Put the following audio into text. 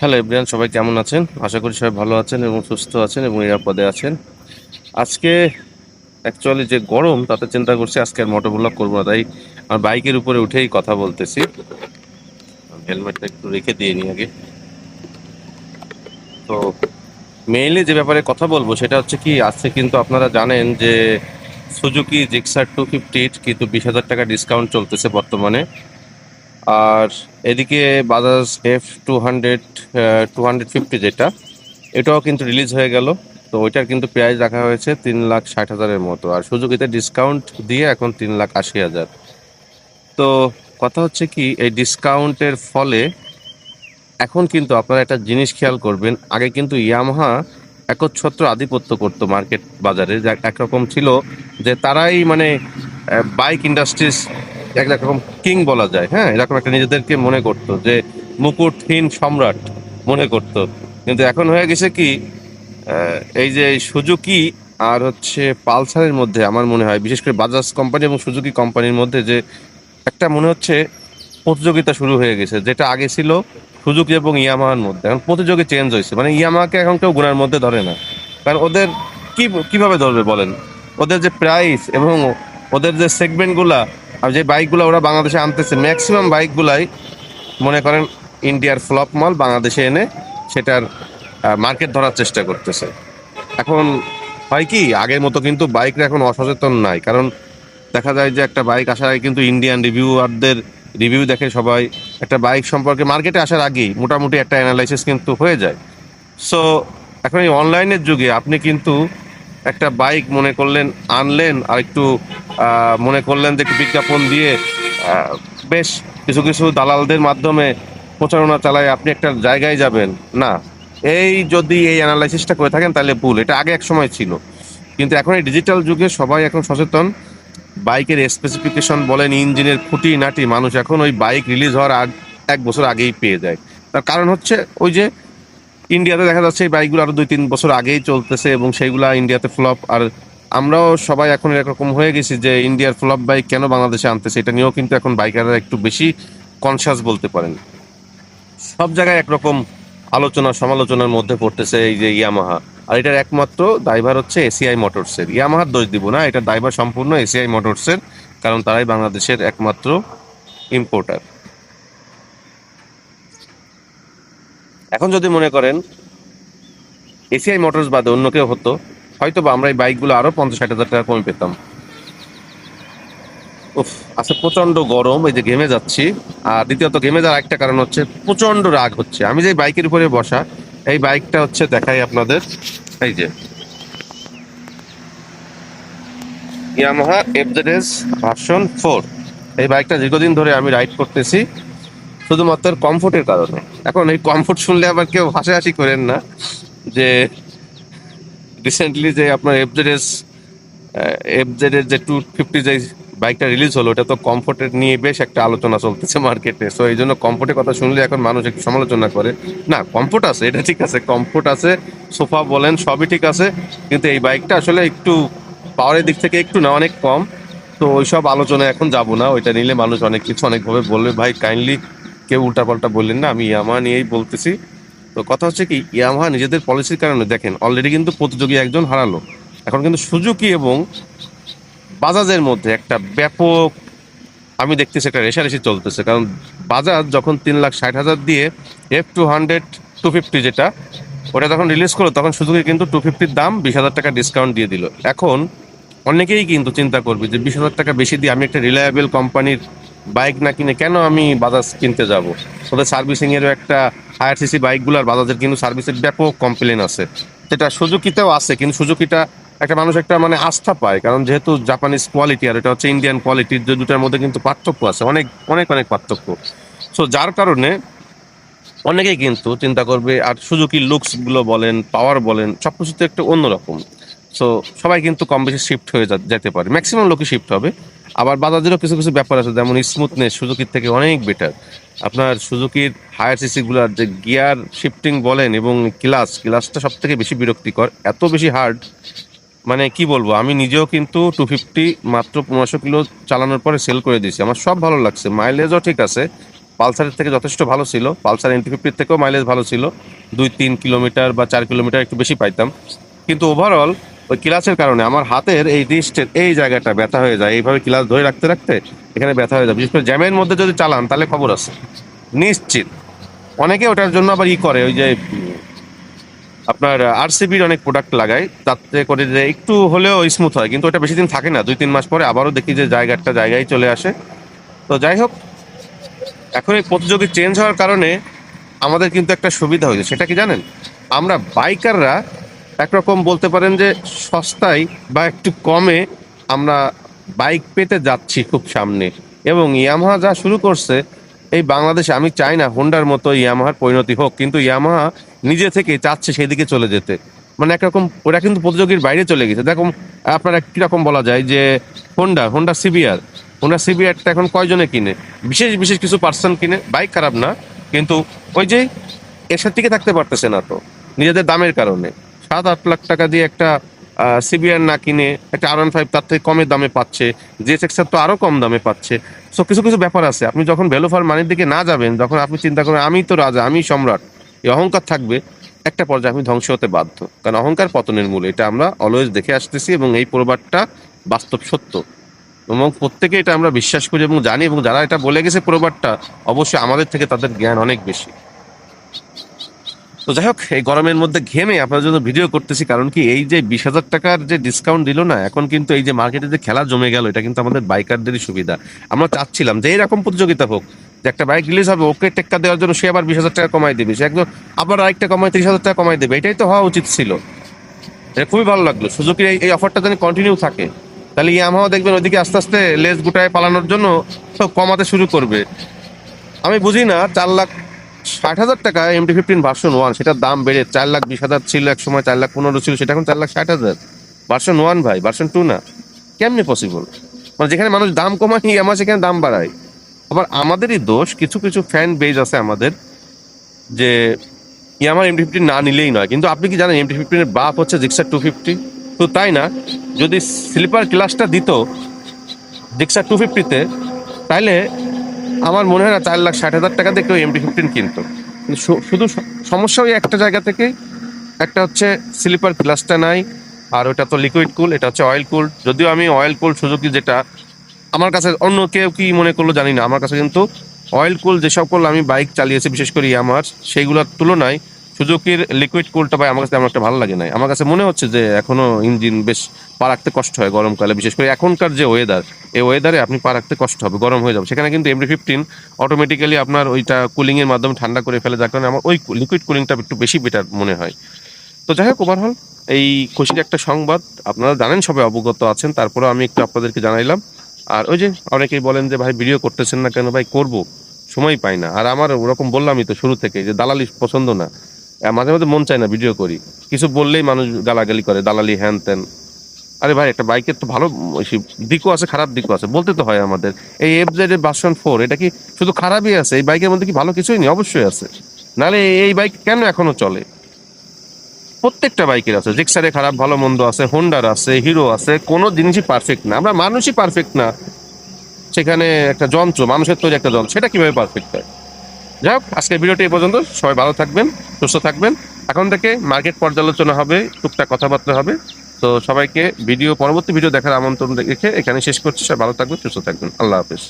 Hello everyone, সবাই কেমন আছেন? আশা করি সবাই ভালো আছেন এবং সুস্থ আছেন এবং নিরাপদে আছেন। আজকে অ্যাকচুয়ালি যে গরম, তাতে চিন্তা করছি আজকে আর মোটো ব্লগ করবো না, তাই আমার বাইকের উপরে উঠেই কথা বলতেছি। হেলমেটটা একটু রেখে দিয়ে নিই আগে। তো মেইনলি যে ব্যাপারে কথা বলবো সেটা হচ্ছে কি, আজকে কিন্তু আপনারা জানেন যে সুজুকি জিক্সার 250 কিন্তু 20,000 টাকা ডিসকাউন্ট চলতেছে বর্তমানে। আর এদিকে বাজাজ F200 250 যেটা, এটাও কিন্তু রিলিজ হয়ে গেল। তো ওইটার কিন্তু প্রাইস রাখা হয়েছে 3,60,000-এর মতো, আর সুজুকিতে ডিসকাউন্ট দিয়ে এখন 3,80,000। তো কথা হচ্ছে কি, এই ডিসকাউন্টের ফলে এখন কিন্তু আপনারা একটা জিনিস খেয়াল করবেন, আগে কিন্তু ইয়ামাহা একচ্ছত্র আধিপত্য করতো মার্কেট বাজারে, যা একরকম ছিল যে তারাই মানে বাইক ইন্ডাস্ট্রিজ একরকম কিং বলা যায়। হ্যাঁ, এরকম একটা নিজেদেরকে মনে করতো যে মুকুটহীন সম্রাট মনে করতো। কিন্তু এখন হয়ে গেছে কি, এই যে সুজুকি আর হচ্ছে পালসারের মধ্যে আমার মনে হয়, বিশেষ করে বাজাজ কোম্পানি এবং সুজুকি কোম্পানির মধ্যে যে একটা মনে হচ্ছে প্রতিযোগিতা শুরু হয়ে গেছে। যেটা আগে ছিল সুজুকি এবং ইয়ামাহার মধ্যে, এখন প্রতিযোগী চেঞ্জ হয়েছে। মানে ইয়ামাহাকে এখন কেউ গুণার মধ্যে ধরে না, কারণ ওদের কিভাবে ধরবে বলেন? ওদের যে প্রাইস এবং ওদের যে সেগমেন্টগুলা আর যে বাইকগুলো ওরা বাংলাদেশে আনতেছে, ম্যাক্সিমাম বাইকগুলাই মনে করেন ইন্ডিয়ার ফ্লপ মাল বাংলাদেশে এনে সেটার মার্কেট ধরার চেষ্টা করতেছে। এখন হয় কি, আগের মতো কিন্তু বাইকরা এখন অসচেতন নাই, কারণ দেখা যায় যে একটা বাইক আসার আগে কিন্তু ইন্ডিয়ান রিভিউয়ারদের রিভিউ দেখে সবাই। একটা বাইক সম্পর্কে মার্কেটে আসার আগেই মোটামুটি একটা অ্যানালাইসিস কিন্তু হয়ে যায়। সো এখন এই অনলাইনের যুগে আপনি কিন্তু একটা বাইক মনে করলেন আনলেন, আর একটু মনে করলেন যে একটু বিজ্ঞাপন দিয়ে আহ, বেশ কিছু কিছু দালালদের মাধ্যমে প্রচারণা চালায় আপনি একটা জায়গায় যাবেন না। এই যদি এই অ্যানালাইসিসটা করে থাকেন তাহলে ভুল। এটা আগে এক সময় ছিল, কিন্তু এখন এই ডিজিটাল যুগে সবাই এখন সচেতন। বাইকের স্পেসিফিকেশন বলেন, ইঞ্জিনের খুঁটি নাটি মানুষ এখন ওই বাইক রিলিজ হওয়ার 1 বছর আগেই পেয়ে যায়। তার কারণ হচ্ছে ওই যে ইন্ডিয়াতে দেখা যাচ্ছে এই বাইকগুলো আরো 2-3 বছর আগেই চলতেছে এবং সেইগুলা ইন্ডিয়াতে ফ্লপ। আর আমরাও সবাই এখন এরকম হয়ে গেছি যে ইন্ডিয়ার ফ্লপ বাইক কেন বাংলাদেশে আনতেছে, এটা নিয়েও কিন্তু এখন বাইকাররা একটু বেশি কনসাস বলতে পারেন। সব জায়গায় একরকম আলোচনা সমালোচনার মধ্যে পড়তেছে এই যে ইয়ামাহা। আর এটার একমাত্র ড্রাইভার হচ্ছে এসিআই মোটরসের। ইয়ামাহার দোষ দিব না, এটা ড্রাইভার সম্পূর্ণ এসিআই মোটরসের, কারণ তারাই বাংলাদেশের একমাত্র ইম্পোর্টার। এখন যদি মনে করেন এসিআই মোটরস বাদে অন্য কেউ হতো, হয়তো বা আমরা এই বাইকগুলো আরো 50-60 হাজার টাকা কমে পেতাম। উফ, আজকে প্রচন্ড গরম, এই যে ঘেমে যাচ্ছি। আর দ্বিতীয়ত ঘেমে যাওয়ার একটা কারণ হচ্ছে প্রচন্ড রাগ হচ্ছে। আমি যে বাইকের উপরে বসা, এই বাইকটা হচ্ছে দেখাই আপনাদের, এই যে ইয়ামাহা এফজেডএস ভার্সন 4। এই বাইকটা দীর্ঘদিন ধরে আমি রাইড করতেছি শুধুমাত্র কমফোর্টের কারণে। এখন এই কমফোর্ট শুনলে আবার কেউ হাসাহাসি করেন না যে রিসেন্টলি যে আপনার এফজেড এর যে 250 যে বাইকটা রিলিজ হলো, ওটা তো কমফোর্টের নিয়ে বেশ একটা আলোচনা চলতেছে মার্কেটে। সো এই জন্য কমফোর্টের কথা শুনলে এখন মানুষ একটু সমালোচনা করে। না, কমফোর্ট আছে, এটা ঠিক আছে, কমফোর্ট আছে, সোফা বলেন সবই ঠিক আছে, কিন্তু এই বাইকটা আসলে একটু পাওয়ারের দিক থেকে একটু না অনেক কম। তো ওইসব আলোচনায় এখন যাব না, ওইটা নিলে মানুষ অনেক কিছু অনেকভাবে বলবে। ভাই কাইন্ডলি কেউ উল্টাপাল্টা বললেন না, আমি ইয়ামাহা নিয়েই বলতেছি। তো কথা হচ্ছে কি, ইয়ামাহা নিজেদের পলিসির কারণে দেখেন অলরেডি কিন্তু প্রতিযোগী একজন হারালো। এখন কিন্তু সুজুকি এবং বাজাজের মধ্যে একটা ব্যাপক, আমি দেখতেছি একটা রেষারেষি চলতেছে। কারণ বাজাজ যখন 3,60,000 দিয়ে F200 250 যেটা, ওটা যখন রিলিজ করলো, তখন সুজুকি কিন্তু 250-র দাম 20,000 টাকা ডিসকাউন্ট দিয়ে দিল। এখন অনেকেই কিন্তু চিন্তা করবে যে 20,000 টাকা বেশি দিয়ে আমি একটা রিলায়েবল কোম্পানির বাইক না কিনে কেন আমি বাজাজ কিনতে যাব। ওদের সার্ভিসিং এরও একটা হায়ার সিসি বাইকগুলোর বাজাজের কিন্তু সার্ভিসের ব্যাপক কমপ্লেন আছে, যেটা সুজুকিতেও আছে। কিন্তু সুজুকিটা একটা মানুষ একটা মানে আস্থা পায়, কারণ যেহেতু জাপানিজ কোয়ালিটি আর এটা হচ্ছে ইন্ডিয়ান কোয়ালিটির, যে দুটার মধ্যে কিন্তু পার্থক্য আছে, অনেক অনেক অনেক পার্থক্য। সো যার কারণে অনেকেই কিন্তু চিন্তা করবে। আর সুজুকির লুকস গুলো বলেন, পাওয়ার বলেন, সবকিছু তো একটু অন্যরকম। সো সবাই কিন্তু কম বেশি শিফট হয়ে যেতে পারে, ম্যাক্সিমাম লোকই শিফট হবে। আবার বাজাজেরও কিছু কিছু ব্যাপার আছে, যেমন স্মুথনেস সুজুকির থেকে অনেক বেটার। আপনার সুজুকির হায়ার সিসি গুলার যে গিয়ার শিফটিং বলেন এবং ক্লাসটা সব থেকে বেশি বিরক্তিকর, এত বেশি হার্ড। মানে কি বলবো, আমি নিজেও কিন্তু 250 মাত্র 1500 কিলো চালানোর পরে সেল করে দিয়েছি। আমার সব ভালো লাগছে, মাইলেজও ঠিক আছে, পালসারের থেকে যথেষ্ট ভালো ছিল, পালসার NT50 থেকেও মাইলেজ ভালো ছিল, 2-3 কিলোমিটার বা 4 কিলোমিটার একটু বেশি পাইতাম। কিন্তু ওভারঅল ওই ক্লাচের কারণে আমার হাতের এই রিস্টের এই জায়গাটা ব্যথা হয়ে যায়, এইভাবে ক্লাচ ধরে রাখতে রাখতে এখানে ব্যথা হয়ে যায়। বিশেষ করে জ্যামের মধ্যে যদি চালান তাহলে খবর আছে নিশ্চিত। অনেকে ওটার জন্য আবার করে, ওই যে আপনার RCBর অনেক প্রোডাক্ট লাগায়, তাতে করে যে একটু হলেও স্মুথ হয়, কিন্তু ওটা বেশি দিন থাকে না, 2-3 মাস পরে আবারও দেখি যে জায়গায় চলে আসে। তো যাই হোক, এখন এই প্রতিযোগী চেঞ্জ হওয়ার কারণে আমাদের কিন্তু একটা সুবিধা হয়েছে, সেটা কি জানেন? আমরা বাইকাররা একরকম বলতে পারেন যে সস্তায় বা একটু কমে আমরা বাইক পেতে যাচ্ছি খুব সামনে। এবং ইয়ামাহা যা শুরু করছে এই বাংলাদেশে, আমি চাই না হোন্ডার মতো ইয়ামাহার পরিণতি হোক, কিন্তু ইয়ামাহা নিজে থেকে চাচ্ছে সেদিকে চলে যেতে। মানে একরকম ওরা কিন্তু প্রতিযোগীর বাইরে চলে গেছে। দেখুন আপনারা কিরকম বলা যায় যে হোন্ডা সিবিআরটা এখন কয়জনে কিনে? বিশেষ বিশেষ কিছু পার্সন কিনে। বাইক খারাপ না, কিন্তু ওই যে এর সাথে টিকে থাকতে পারতেছে না তো নিজেদের দামের কারণে। 7-8 লাখ টাকা দিয়ে একটা সিবিআর না কিনে একটা R15 তার থেকে কমের দামে পাচ্ছে, জিএসএক্সআর তো আরো কম দামে পাচ্ছে। সো কিছু কিছু ব্যাপার আছে, আপনি যখন ভ্যালু ফর মানির দিকে না যাবেন, যখন আপনি চিন্তা করবেন আমি তো রাজা, আমি সম্রাট, এই অহংকার থাকবে, একটা পর্যায়ে আপনি ধ্বংস হতে বাধ্য। কারণ অহংকার পতনের মূল, এটা আমরা অলওয়েজ দেখে আসতেছি এবং এই প্রবাদটা বাস্তব সত্য এবং প্রত্যেকে এটা আমরা বিশ্বাস করি এবং জানি। এবং যারা এটা বলে গেছে প্রবাদটা, অবশ্যই আমাদের থেকে তাদের জ্ঞান অনেক বেশি। তো যাই হোক, এই গরমের মধ্যে ঘেমে আপনার জন্য ভিডিও করতেছি, কারণ কি এই যে 20,000 টাকার যে ডিসকাউন্ট দিল না, এখন কিন্তু এই যে মার্কেটে যে খেলা জমে গেল, এটা কিন্তু আমাদের বাইকারদেরই সুবিধা। আমরা চাচ্ছিলাম যে এরকম প্রতিযোগিতা হোক, যে একটা বাইক রিলিজ হবে, ওকে টেক্কা দেওয়ার জন্য সে আবার 20,000 টাকা কমাই দেবে, সে একদম আবার আরেকটা কমায় 30,000 টাকা কমাই দেবে। এটাই তো হওয়া উচিত ছিল। এটা খুবই ভালো লাগলো, সুজুকির এই অফারটা যেন কন্টিনিউ থাকে। তাহলে ইয়ামাহাও দেখবেন ওইদিকে আস্তে আস্তে লেজ গুটায় পালানোর জন্য সব কমাতে শুরু করবে। আমি বুঝি না, 4,60,000 টাকা MT-15 ভার্সন 1, সেটার দাম বেড়ে 4,20,000 ছিল, এক সময় 4,15,000 ছিল, সেটা এখন 4,60,000 ভার্সন 1 ভাই, ভার্সন 2 না। কেমনে পসিবল? মানে যেখানে মানুষ দাম কমায় আমার সেখানে দাম বাড়ায়। আবার আমাদেরই দোষ, কিছু কিছু ফ্যান বেজ আছে আমাদের, যে ইয়ামার MT-15 না নিলেই নয়। কিন্তু আপনি কি জানেন MT-15 এর বাপ হচ্ছে জিক্সার 250? তো তাই না, যদি স্লিপার ক্লাসটা দিত জিক্সার 250-তে, তাহলে আমার মনে হয় না 4,60,000 টাকা দিয়ে কেউ MT-15 কিনতো। কিন্তু শুধু সমস্যা ওই একটা জায়গা থেকেই, একটা হচ্ছে স্লিপার ক্লাসটা নাই, আর ওটা তো লিকুইড কুল, এটা হচ্ছে অয়েল কুল। যদিও আমি অয়েল কুল সুজুকি, যেটা আমার কাছে, অন্য কেউ কি মনে করলো জানি না, আমার কাছে কিন্তু অয়েল কুল যে সকল আমি বাইক চালিয়েছি বিশেষ করে ইয়ামার, সেইগুলোর তুলনায় সুজুকির লিকুইড কুলটা ভাই আমার কাছে তেমন একটা ভালো লাগে নাই। আমার কাছে মনে হচ্ছে যে এখনো ইঞ্জিন বেশ পা রাখতে কষ্ট হয় গরমকালে, বিশেষ করে এখনকার যে ওয়েদার, এই ওয়েদারে আপনি পা রাখতে কষ্ট হবে, গরম হয়ে যাবে। সেখানে কিন্তু MT-15 অটোমেটিক্যালি আপনার ওইটা কুলিং এর মাধ্যমে ঠান্ডা করে ফেলে, যার কারণে আমার ওই লিকুইড কুলিংটা একটু বেশি বেটার মনে হয়। তো যাই হোক, ওভারঅল এই খুশির একটা সংবাদ, আপনারা জানেন, সবাই অবগত আছেন, তারপরেও আমি একটু আপনাদেরকে জানাইলাম। আর ওই যে অনেকেই বলেন যে ভাই ভিডিও করতেছেন না কেন? ভাই করব, সময় পাই না। আর আমার ওরকম বললামই তো শুরু থেকে যে দালালি পছন্দ না, মাঝে মাঝে মন চায় না ভিডিও করি, কিছু বললেই মানুষ গালাগালি করে, দালালি হ্যান ত্যান। আরে ভাই, একটা বাইকের তো ভালো দিকও আছে, খারাপ দিকও আছে, বলতে তো হয় আমাদের। এই FZ এর ভার্সন 4, এটা কি শুধু খারাপই আছে? এই বাইকের মধ্যে কি ভালো কিছুই নেই? অবশ্যই আছে, নাহলে এই বাইক কেন এখনো চলে? প্রত্যেকটা বাইকের আছে, জিক্সারে খারাপ ভালো মন্দ আছে, হোন্ডার আছে, হিরো আছে, কোনো জিনিসই পারফেক্ট না। আমরা মানুষই পারফেক্ট না, সেখানে একটা যন্ত্র, মানুষের তৈরি একটা যন্ত্র, সেটা কিভাবে পারফেক্ট হয়? যাই হোক, আজকের ভিডিওটি এই পর্যন্ত। সবাই ভালো থাকবেন, সুস্থ থাকবেন। এখন থেকে মার্কেট পর্যালোচনা হবে, টুকটাক কথাবার্তা হবে। তো সবাইকে পরবর্তী ভিডিও দেখার আমন্ত্রণ রেখে এখানে শেষ করছি। সবাই ভালো থাকবেন, সুস্থ থাকবেন। আল্লাহ হাফেজ।